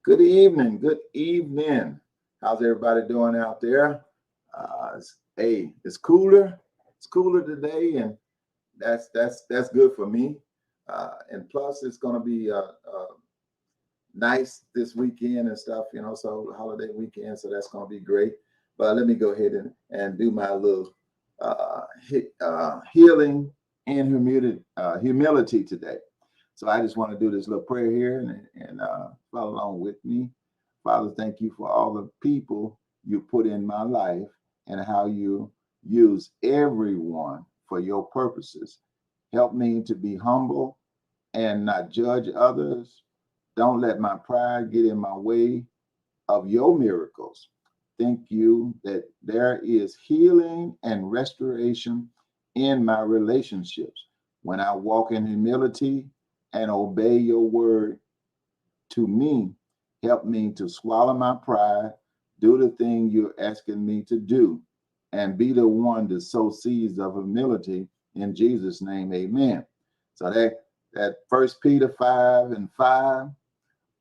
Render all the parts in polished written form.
Good evening. Good evening. How's everybody doing out there? Hey, it's cooler. It's cooler today, and that's good for me. And plus, it's gonna be nice this weekend and stuff. So holiday weekend. So that's gonna be great. But let me go ahead and do my little healing and humility today. So I just want to do this little prayer here and follow along with me. Father, thank you for all the people you put in my life and how you use everyone for your purposes. Help me to be humble and not judge others. Don't let my pride get in my way of your miracles. Thank you that there is healing and restoration in my relationships when I walk in humility and obey your word to me. Help me to swallow my pride, do the thing you're asking me to do, and be the one to sow seeds of humility in Jesus' name. Amen. So that First Peter 5:5,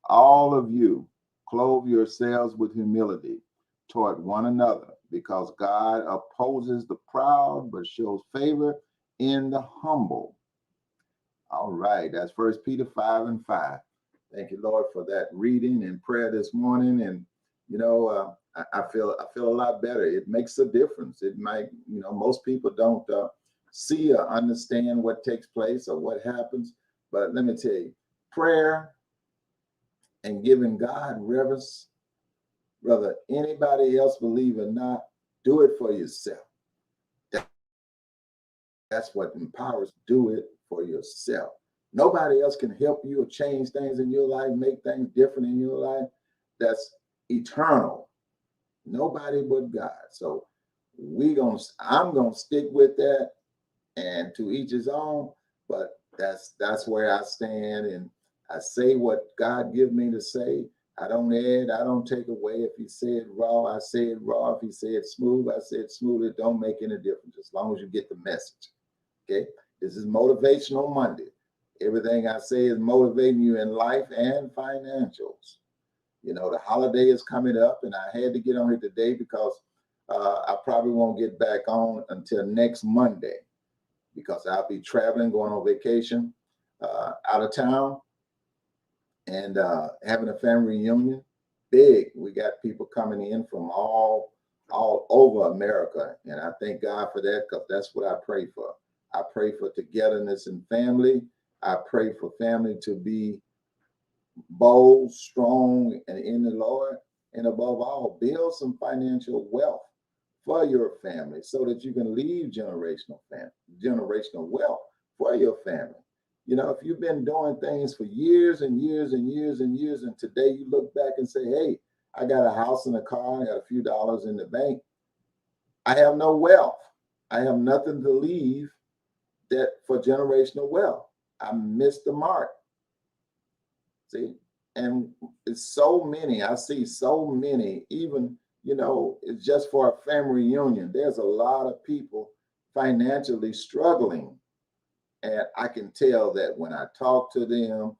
all of you clothe yourselves with humility toward one another, because God opposes the proud but shows favor in the humble. All right, that's First Peter 5:5. Thank you, Lord, for that reading and prayer this morning. And I feel a lot better. It makes a difference. It might, most people don't see or understand what takes place or what happens. But let me tell you, prayer and giving God reverence, whether anybody else believe or not, do it for yourself. That's what empowers. Do it for yourself. Nobody else can help you or change things in your life, make things different in your life. That's eternal. Nobody but God. So I'm gonna stick with that, and to each his own. But that's where I stand, and I say what God gives me to say. I don't add, I don't take away. If he said raw, I say it raw. If he said smooth, I said smooth. It don't make any difference as long as you get the message. Okay, this is Motivational Monday. Everything I say is motivating you in life and financials. The holiday is coming up, and I had to get on here today because I probably won't get back on until next Monday, because I'll be traveling, going on vacation out of town, and having a family reunion. Big. We got people coming in from all over America, and I thank God for that, because that's what I pray for. I pray for togetherness in family. I pray for family to be bold, strong, and in the Lord. And above all, build some financial wealth for your family so that you can leave generational wealth for your family. If you've been doing things for years and years and years and years, and today you look back and say, hey, I got a house and a car, I got a few dollars in the bank, I have no wealth. I have nothing to leave that for generational wealth. I missed the mark. See, and it's so many. I see so many. Even it's just for a family reunion. There's a lot of people financially struggling, and I can tell that when I talk to them,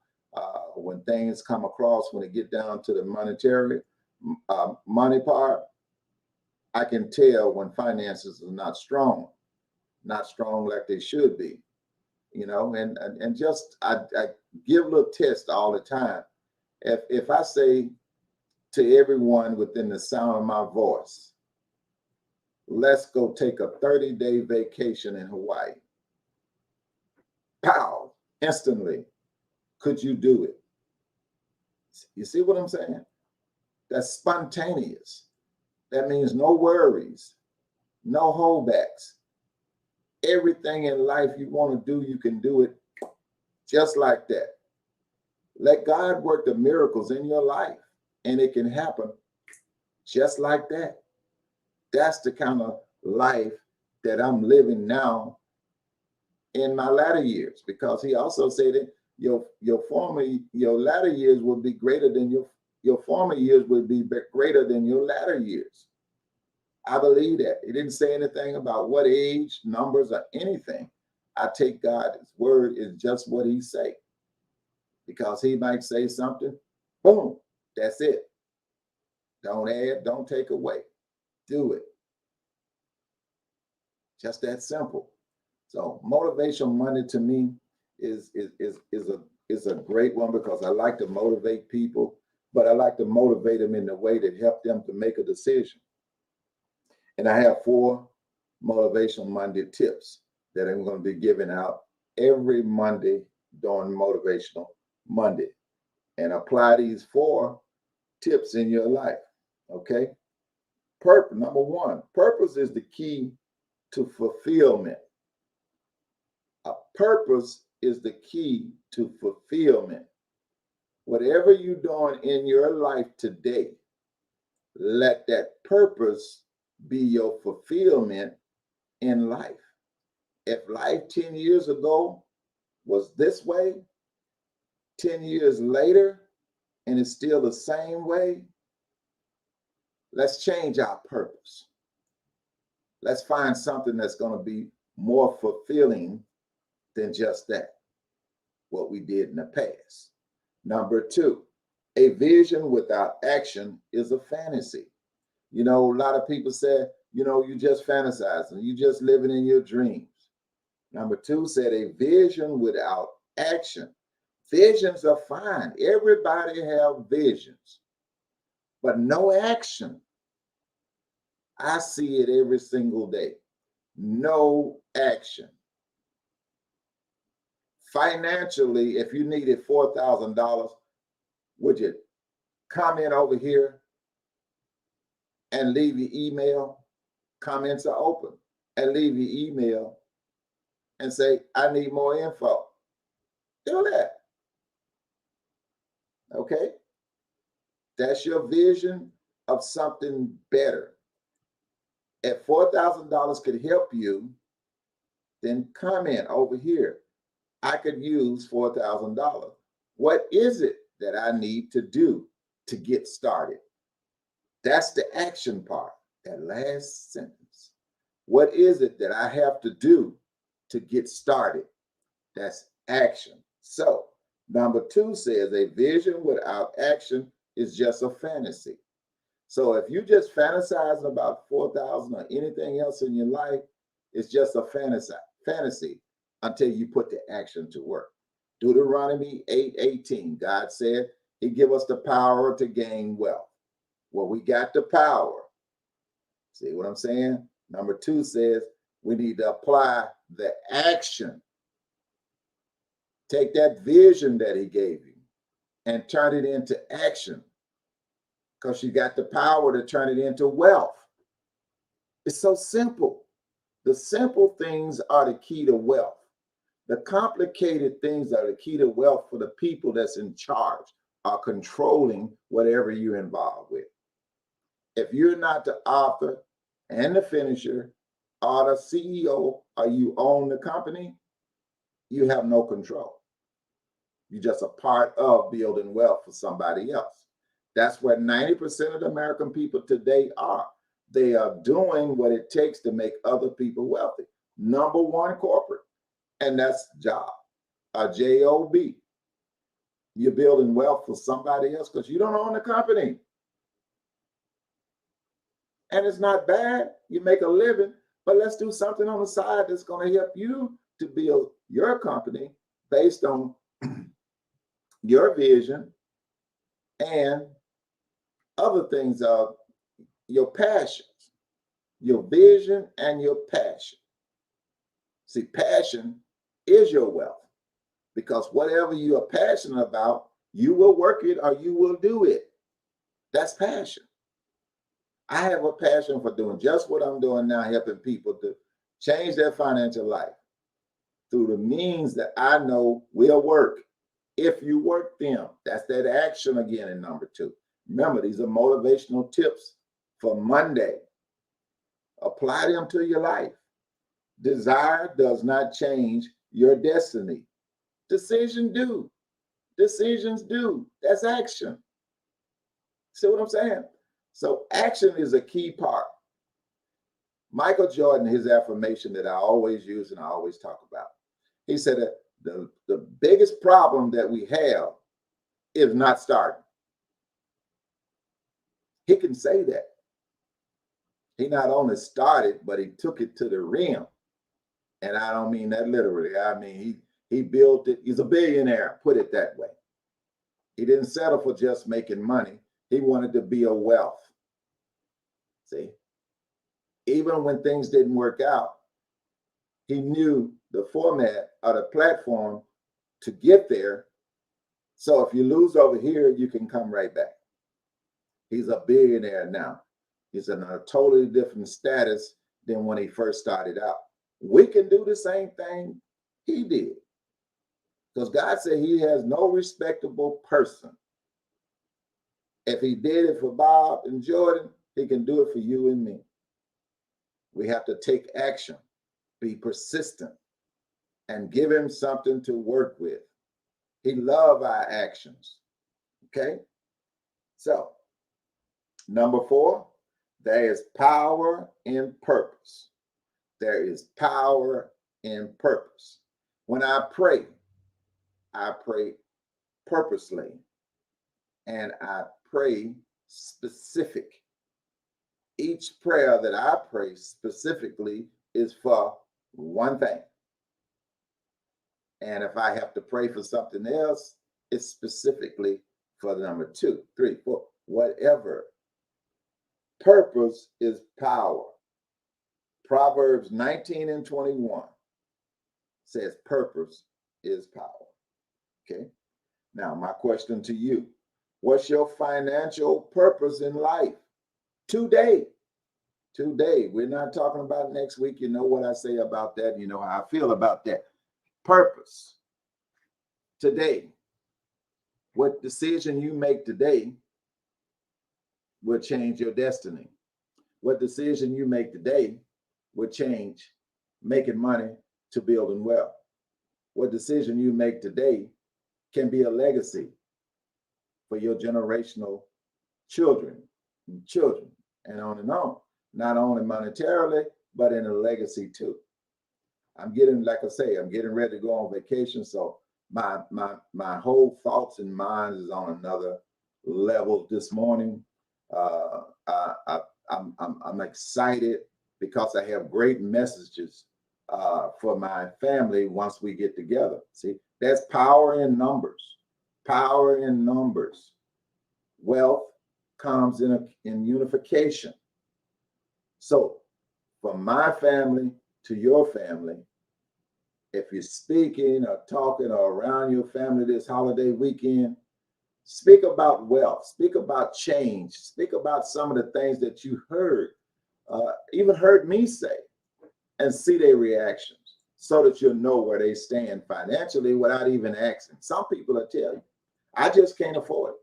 when things come across, when it get down to the monetary money part, I can tell when finances are not strong like they should be. And just I give little tests all the time. If I say to everyone within the sound of my voice, let's go take a 30-day vacation in Hawaii. Pow! Instantly, could you do it? You see what I'm saying? That's spontaneous. That means no worries, no holdbacks. Everything in life you want to do, you can do it just like that. Let God work the miracles in your life, and it can happen just like that. That's the kind of life that I'm living now in my latter years, because he also said that your latter years will be greater than your former years will be greater than your latter years. I believe that. He didn't say anything about what age, numbers, or anything. I take God's word is just what he say, because he might say something, boom, That's it. Don't add, don't take away. Do it. Just that simple. So Motivational Monday to me is a great one because I like to motivate people, but I like to motivate them in the way that help them to make a decision. And I have 4 Motivational Monday tips that I'm going to be giving out every Monday during Motivational Monday. And apply these 4 tips in your life. Okay? Purpose, number 1, purpose is the key to fulfillment. A purpose is the key to fulfillment. Whatever you're doing in your life today, let that purpose be your fulfillment in life. If life 10 years ago was this way, 10 years later, and it's still the same way, let's change our purpose. Let's find something that's going to be more fulfilling than just that, what we did in the past. Number 2, a vision without action is a fantasy. You know, a lot of people say, you know, you just fantasizing, you just living in your dreams. Number 2 said a vision without action. Visions are fine. Everybody have visions, but no action. I see it every single day. No action. Financially, if you needed $4,000, would you come in over here and leave your email? Comments are open. And leave your email and say, I need more info. Do that. Okay? That's your vision of something better. If $4,000 could help you, then comment over here. I could use $4,000. What is it that I need to do to get started? That's the action part, that last sentence. What is it that I have to do to get started? That's action. So, number 2 says a vision without action is just a fantasy. So if you just fantasizing about 4,000 or anything else in your life, it's just a fantasy until you put the action to work. Deuteronomy 8:18, God said he give us the power to gain wealth. Well, we got the power. See what I'm saying? Number 2 says we need to apply the action. Take that vision that he gave you and turn it into action, because you got the power to turn it into wealth. It's so simple. The simple things are the key to wealth. The complicated things are the key to wealth for the people that's in charge or controlling whatever you're involved with. If you're not the author and the finisher or the CEO or you own the company, you have no control. You're just a part of building wealth for somebody else. That's where 90% of the American people today are. They are doing what it takes to make other people wealthy. Number 1, corporate, and that's job, a J-O-B. You're building wealth for somebody else because you don't own the company. And it's not bad. You make a living, but let's do something on the side that's going to help you to build your company based on your vision and other things of your passions, your vision and your passion. See, passion is your wealth, because whatever you are passionate about, you will work it or you will do it. That's passion. I have a passion for doing just what I'm doing now, helping people to change their financial life through the means that I know will work if you work them. That's that action again in number 2. Remember, these are motivational tips for Monday. Apply them to your life. Desire does not change your destiny. Decisions do. Decisions do. That's action. See what I'm saying? So action is a key part. Michael Jordan, his affirmation that I always use and I always talk about, he said that the biggest problem that we have is not starting. He can say that. He not only started, but he took it to the rim. And I don't mean that literally. I mean, he built it. He's a billionaire, put it that way. He didn't settle for just making money. He wanted to be a wealth. See, even when things didn't work out, he knew the format or the platform to get there. So if you lose over here, you can come right back. He's a billionaire now. He's in a totally different status than when he first started out. We can do the same thing he did. Because God said he has no respectable person. If he did it for Bob and Jordan, he can do it for you and me. We have to take action, be persistent, and give him something to work with. He loves our actions. Okay? So, number 4, there is power in purpose. There is power in purpose. When I pray purposely, and I pray specific. Each prayer that I pray specifically is for one thing. And if I have to pray for something else, it's specifically for the number 2, 3, 4, whatever. Purpose is power. Proverbs 19:21 says purpose is power. Okay. Now, my question to you, what's your financial purpose in life? Today. We're not talking about next week. You know what I say about that. You know how I feel about that. Purpose. Today. What decision you make today will change your destiny. What decision you make today will change making money to building wealth. What decision you make today can be a legacy for your generational children, and on and on. Not only monetarily, but in a legacy too. I'm getting ready to go on vacation, so my whole thoughts and minds is on another level this morning. I'm excited because I have great messages for my family once we get together. See, there's power in numbers. Power in numbers. Wealth comes in unification. So from my family to your family, if you're speaking or talking or around your family this holiday weekend, speak about wealth, speak about change, speak about some of the things that you heard, even heard me say, and see their reactions so that you'll know where they stand financially without even asking. Some people will tell you, I just can't afford it.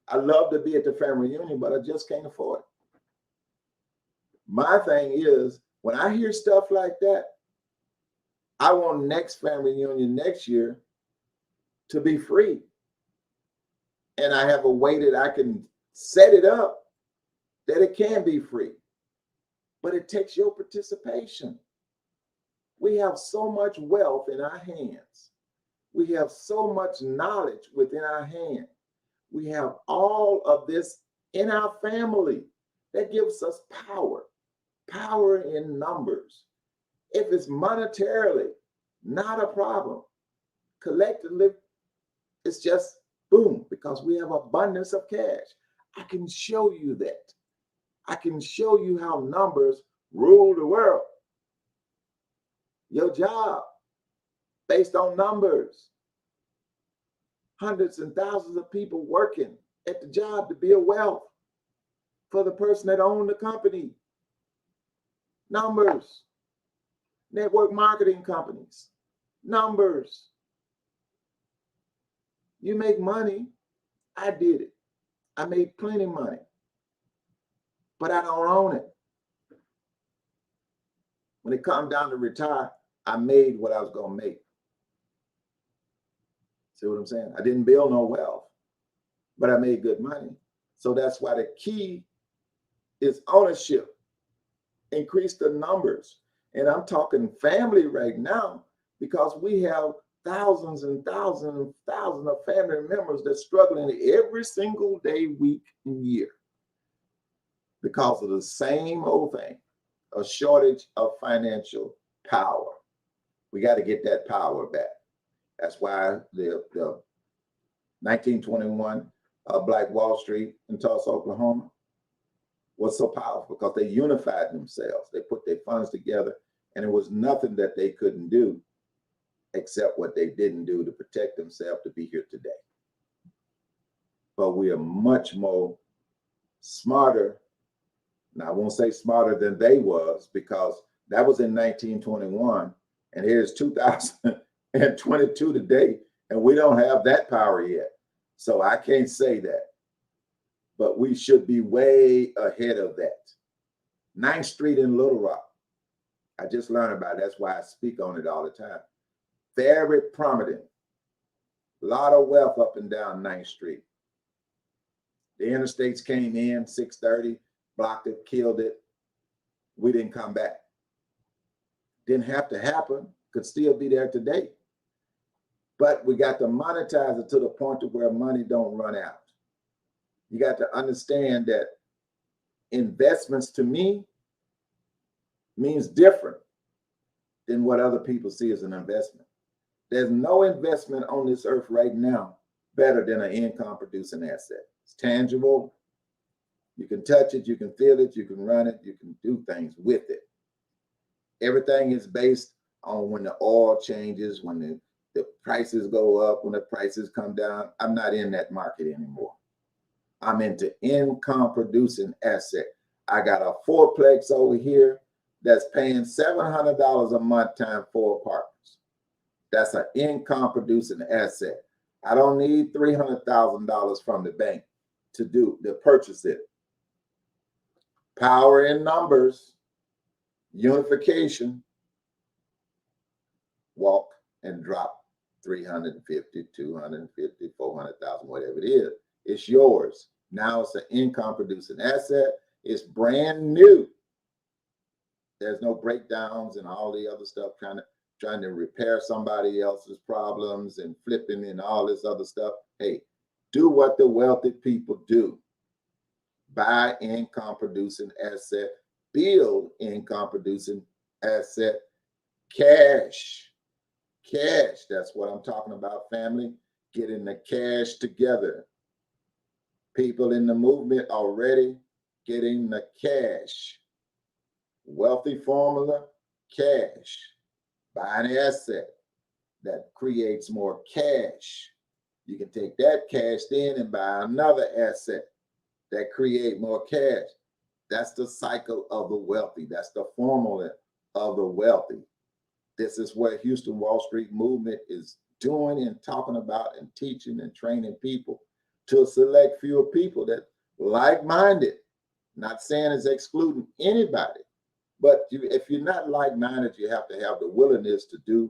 I love to be at the family reunion, but I just can't afford it. My thing is, when I hear stuff like that, I want next family reunion next year to be free. And I have a way that I can set it up that it can be free. But it takes your participation. We have so much wealth in our hands. We have so much knowledge within our hand. We have all of this in our family that gives us power. Power in numbers. If it's monetarily, not a problem. Collectively, it's just boom, because we have abundance of cash. I can show you that. I can show you how numbers rule the world. Your job, based on numbers. Hundreds and thousands of people working at the job to build wealth for the person that owned the company. Numbers. Network marketing companies. Numbers. You make money. I did it. I made plenty of money. But I don't own it. When it comes down to retire, I made what I was going to make. See what I'm saying? I didn't build no wealth, but I made good money. So that's why the key is ownership. Increase the numbers. And I'm talking family right now because we have thousands and thousands and thousands of family members that's struggling every single day, week, and year. because of the same old thing, a shortage of financial power. We got to get that power back. That's why the 1921 Black Wall Street in Tulsa, Oklahoma was so powerful because they unified themselves. They put their funds together, and there was nothing that they couldn't do except what they didn't do to protect themselves to be here today. But we are much more smarter. Now, I won't say smarter than they was, because that was in 1921, and here's 2022 today, and we don't have that power yet. So I can't say that. But we should be way ahead of that. 9th Street in Little Rock. I just learned about it. That's why I speak on it all the time. Very prominent. A lot of wealth up and down 9th Street. The interstates came in 6:30, blocked it, killed it. We didn't come back. Didn't have to happen. Could still be there today. But we got to monetize it to the point to where money don't run out. You got to understand that investments, to me, means different than what other people see as an investment. There's no investment on this earth right now better than an income producing asset. It's tangible. You can touch it, you can feel it, you can run it, you can do things with it. Everything is based on when the oil changes, when the prices go up, when the prices come down. I'm not in that market anymore. I'm into income producing asset. I got a fourplex over here that's paying $700 a month times 4 apartments. That's an income producing asset. I don't need $300,000 from the bank to purchase it. Power in numbers, unification, walk and drop 350, 250, 400,000, whatever it is. It's yours. Now it's an income producing asset. It's brand new. There's no breakdowns and all the other stuff trying to repair somebody else's problems and flipping and all this other stuff. Hey, do what the wealthy people do. Buy income producing asset, build income producing asset, cash. Cash, that's what I'm talking about, family. Getting the cash together. People in the movement already getting the cash. Wealthy formula, cash. Buy an asset that creates more cash. You can take that cash then and buy another asset that create more cash. That's the cycle of the wealthy. That's the formula of the wealthy. This is what Houston Wall Street movement is doing and talking about and teaching and training people to select fewer people that like-minded. Not saying it's excluding anybody, but if you're not like-minded, you have to have the willingness to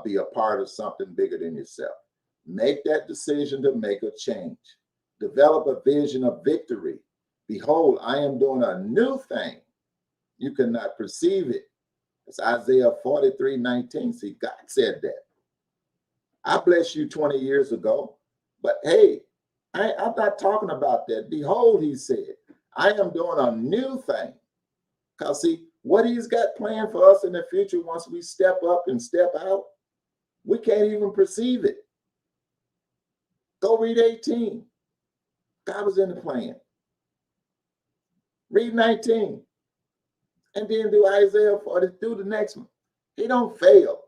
be a part of something bigger than yourself. Make that decision to make a change. Develop a vision of victory. Behold, I am doing a new thing. You cannot perceive it. It's Isaiah 43:19. See, God said that. I blessed you 20 years ago, but hey, I'm not talking about that. Behold, he said, I am doing a new thing. Because see, what he's got planned for us in the future, once we step up and step out, we can't even perceive it. Go read 18. God was in the plan. Read 19. And then do Isaiah 40, do the next one. He don't fail.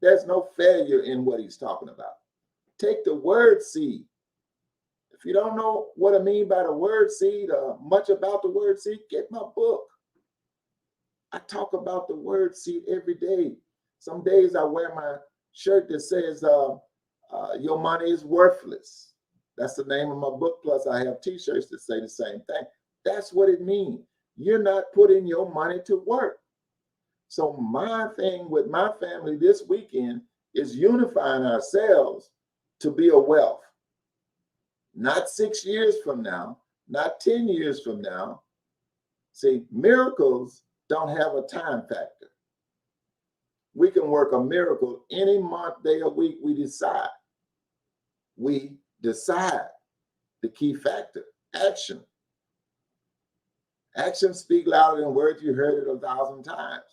There's no failure in what he's talking about. Take the word seed. If you don't know what I mean by the word seed, much about the word seed, get my book. I talk about the word seed every day. Some days I wear my shirt that says, your money is worthless. That's the name of my book. Plus I have t-shirts that say the same thing. That's what it means. You're not putting your money to work. So my thing with my family this weekend is unifying ourselves to build wealth. Not 6 years from now, not 10 years from now. See, miracles don't have a time factor. We can work a miracle any month, day, or week we decide. We decide. The key factor, action. Actions speak louder than words. You heard it 1,000 times,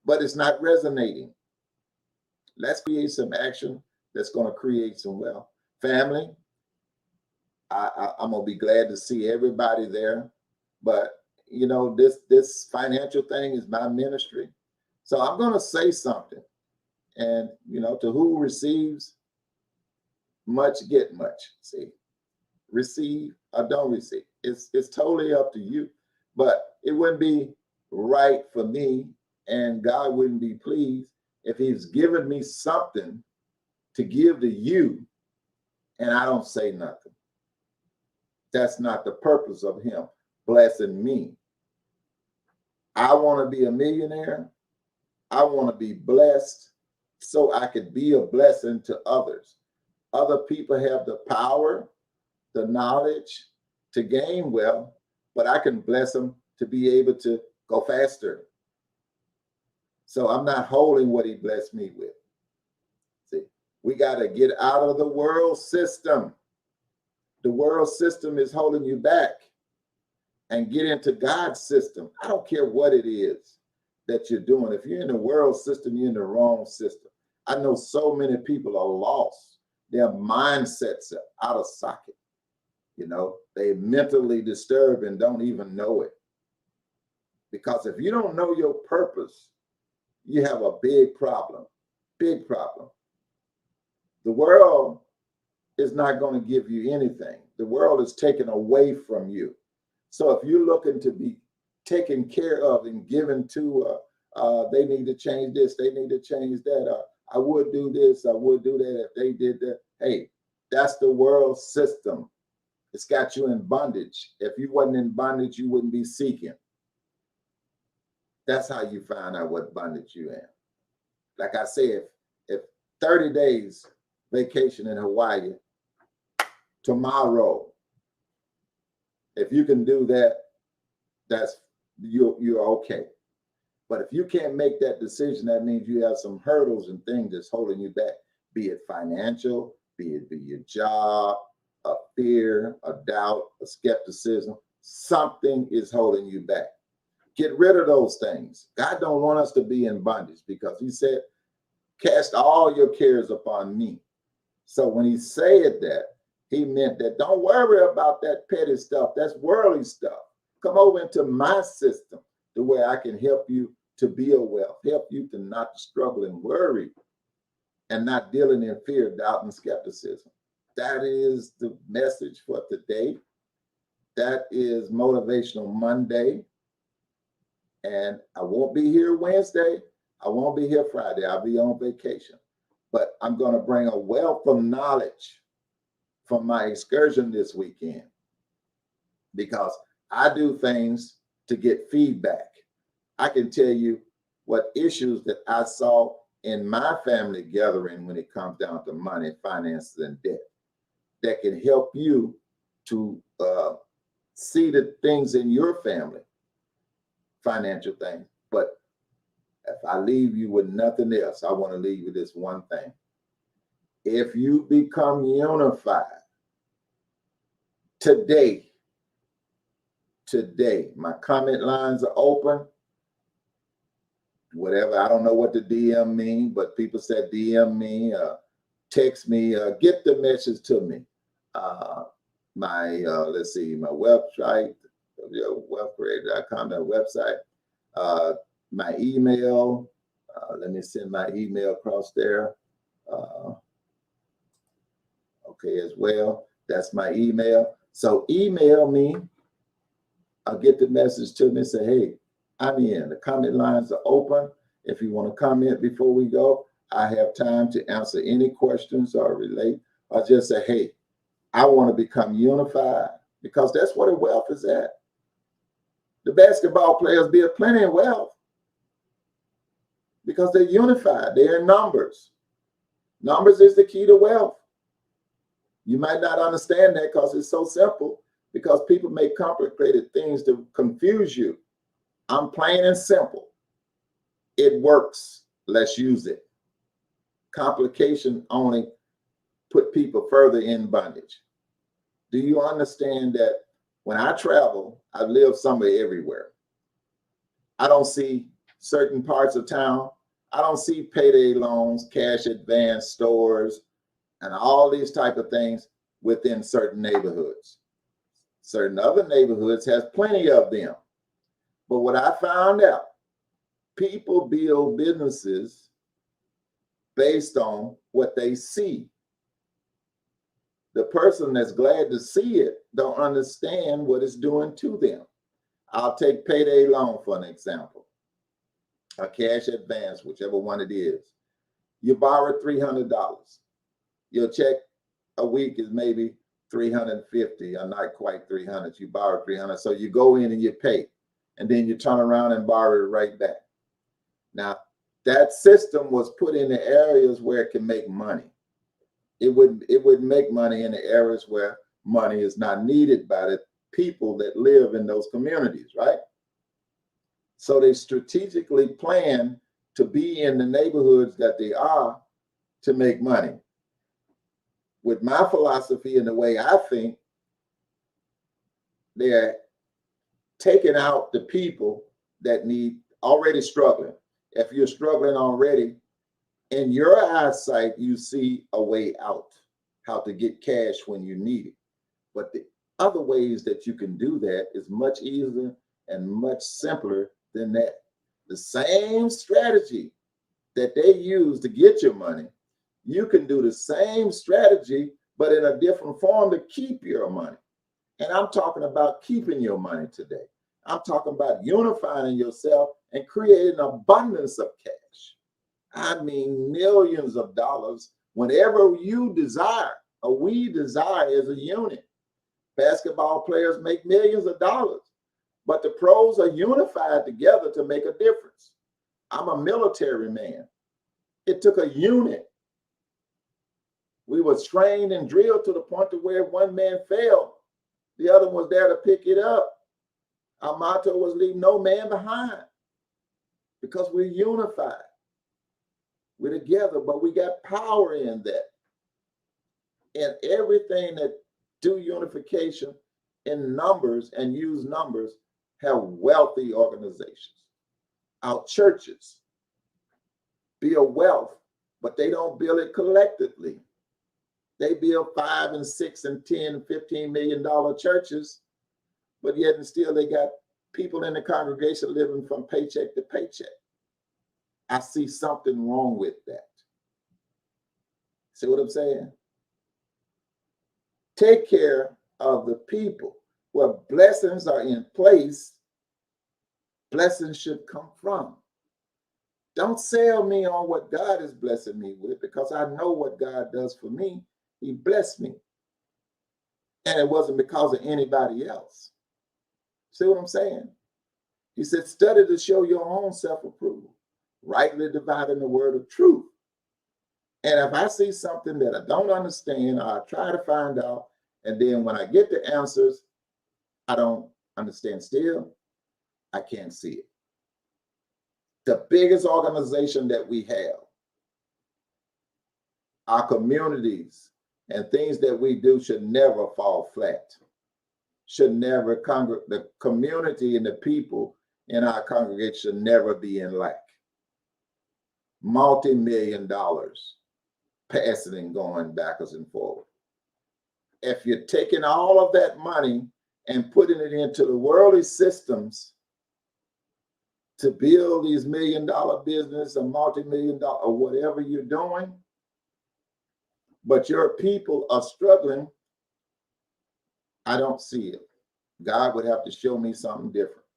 but it's not resonating. Let's create some action that's going to create some wealth. Family, I'm going to be glad to see everybody there. But, this financial thing is my ministry. So I'm going to say something. And, to who receives much, get much. See, receive or don't receive. It's totally up to you. But it wouldn't be right for me, and God wouldn't be pleased if He's given me something to give to you and I don't say nothing. That's not the purpose of Him blessing me. I want to be a millionaire. I want to be blessed so I could be a blessing to others. Other people have the power, the knowledge to gain wealth, but I can bless them to be able to go faster. So I'm not holding what He blessed me with. See, we got to get out of the world system. The world system is holding you back, and get into God's system. I don't care what it is that you're doing. If you're in the world system, you're in the wrong system. I know so many people are lost. Their mindsets are out of socket. They're mentally disturbed and don't even know it. Because if you don't know your purpose, you have a big problem. Big problem. The world is not going to give you anything. The world is taken away from you. So if you're looking to be taken care of and given to, they need to change this, they need to change that. I would do this, I would do that if they did that. Hey, that's the world system. It's got you in bondage. If you wasn't in bondage, you wouldn't be seeking. That's how you find out what bondage you're in. Like I said, if 30 days vacation in Hawaii, tomorrow, if you can do that, you're okay. But if you can't make that decision, that means you have some hurdles and things that's holding you back, be it financial, be it your job, a fear, a doubt, a skepticism. Something is holding you back. Get rid of those things. God don't want us to be in bondage, because He said, cast all your cares upon me. So when He said that, He meant that don't worry about that petty stuff. That's worldly stuff. Come over into my system to where I can help you to build wealth, help you to not struggle and worry and not dealing in fear, doubt, and skepticism. That is the message for today. That is Motivational Monday. And I won't be here Wednesday. I won't be here Friday. I'll be on vacation. But I'm going to bring a wealth of knowledge from my excursion this weekend, because I do things to get feedback. I can tell you what issues that I saw in my family gathering when it comes down to money, finances, and debt, that can help you to see the things in your family, financial things. But if I leave you with nothing else, I want to leave you with this one thing. If you become unified today, my comment lines are open. Whatever, I don't know what the DM mean, but people said DM me, text me, get the message to me. Let's see, my website, wealthcreator.com, that website, my email. Let me send my email across there. Okay, as well. That's my email. So email me. I'll get the message to me and say, hey, I'm in. The comment lines are open. If you want to comment before we go, I have time to answer any questions or relate, or just say, hey, I want to become unified, because that's where the wealth is at. The basketball players build plenty of wealth because they're unified. They're in numbers. Numbers is the key to wealth. You might not understand that because it's so simple, because people make complicated things to confuse you. I'm plain and simple. It works. Let's use it. Complication only put people further in bondage. Do you understand that When I travel, I live somewhere everywhere. I don't see certain parts of town. I don't see payday loans, cash advance stores, and all these type of things within certain neighborhoods. Certain other neighborhoods has plenty of them. But what I found out, people build businesses based on what they see. The person that's glad to see it don't understand what it's doing to them. I'll take payday loan for an example, a cash advance, whichever one it is. You borrow $300. Your check a week is maybe 350, or not quite 300. You borrow 300, so you go in and you pay, and then you turn around and borrow it right back. Now, that system was put in the areas where it can make money. It would make money in the areas where money is not needed by the people that live in those communities, right? So they strategically plan to be in the neighborhoods that they are to make money. With my philosophy and the way I think, they're taking out the people that need already struggling. If you're struggling already, in your eyesight, you see a way out, how to get cash when you need it. But the other ways that you can do that is much easier and much simpler than that. The same strategy that they use to get your money, you can do the same strategy, but in a different form to keep your money. And I'm talking about keeping your money today. I'm talking about unifying yourself and creating abundance of cash. I mean, millions of dollars whenever you desire, or we desire as a unit. Basketball players make millions of dollars, but the pros are unified together to make a difference. I'm a military man. It took a unit. We were trained and drilled to the point to where if one man failed, the other was there to pick it up. Our motto was leave no man behind, because we're unified. We're together, but we got power in that. And everything that do unification in numbers and use numbers have wealthy organizations. Our churches build wealth, but they don't build it collectively. They build $5 and $6 and $10 and $15 million churches, but yet and still they got people in the congregation living from paycheck to paycheck. I see something wrong with that. See what I'm saying? Take care of the people. Where blessings are in place, blessings should come from. Don't sell me on what God is blessing me with, because I know what God does for me. He blessed me. And it wasn't because of anybody else. See what I'm saying? He said, study to show your own self-approval, rightly dividing the word of truth. And if I see something that I don't understand, I try to find out. And then when I get the answers, I don't understand still. I can't see it. The biggest organization that we have, our communities and things that we do should never fall flat. Should never, the community and the people in our congregation should never be in lack. Multi-million dollars passing and going backwards and forward. If you're taking all of that money and putting it into the worldly systems to build these $1 million business or multi-million dollar or whatever you're doing, but your people are struggling, I don't see it. God would have to show me something different.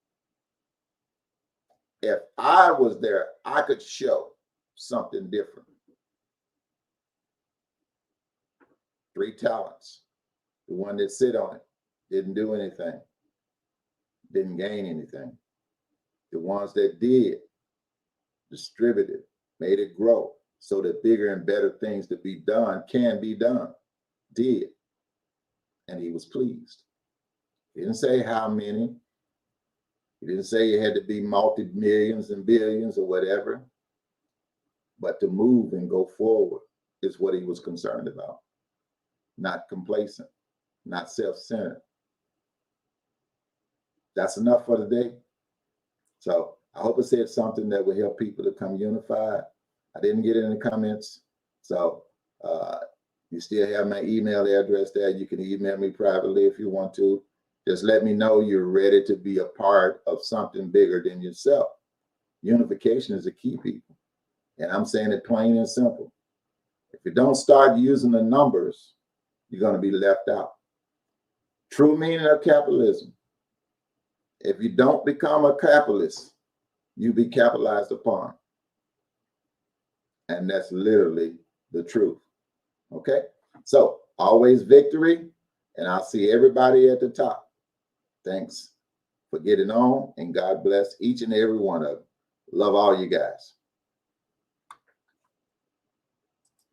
If I was there, I could show something different. 3 talents. The one that sit on it didn't do anything, didn't gain anything. The ones that did, distributed, made it grow so that bigger and better things to be done can be done, did. And he was pleased. He didn't say how many. He didn't say it had to be multi-millions and billions or whatever. But to move and go forward is what he was concerned about. Not complacent, not self-centered. That's enough for today. So I hope I said something that will help people to come unified. I didn't get any comments. So you still have my email address there. You can email me privately if you want to. Just let me know you're ready to be a part of something bigger than yourself. Unification is the key, people. And I'm saying it plain and simple. If you don't start using the numbers, you're going to be left out. True meaning of capitalism. If you don't become a capitalist, you be capitalized upon. And that's literally the truth. Okay? So always victory. And I'll see everybody at the top. Thanks for getting on. And God bless each and every one of them. Love all you guys.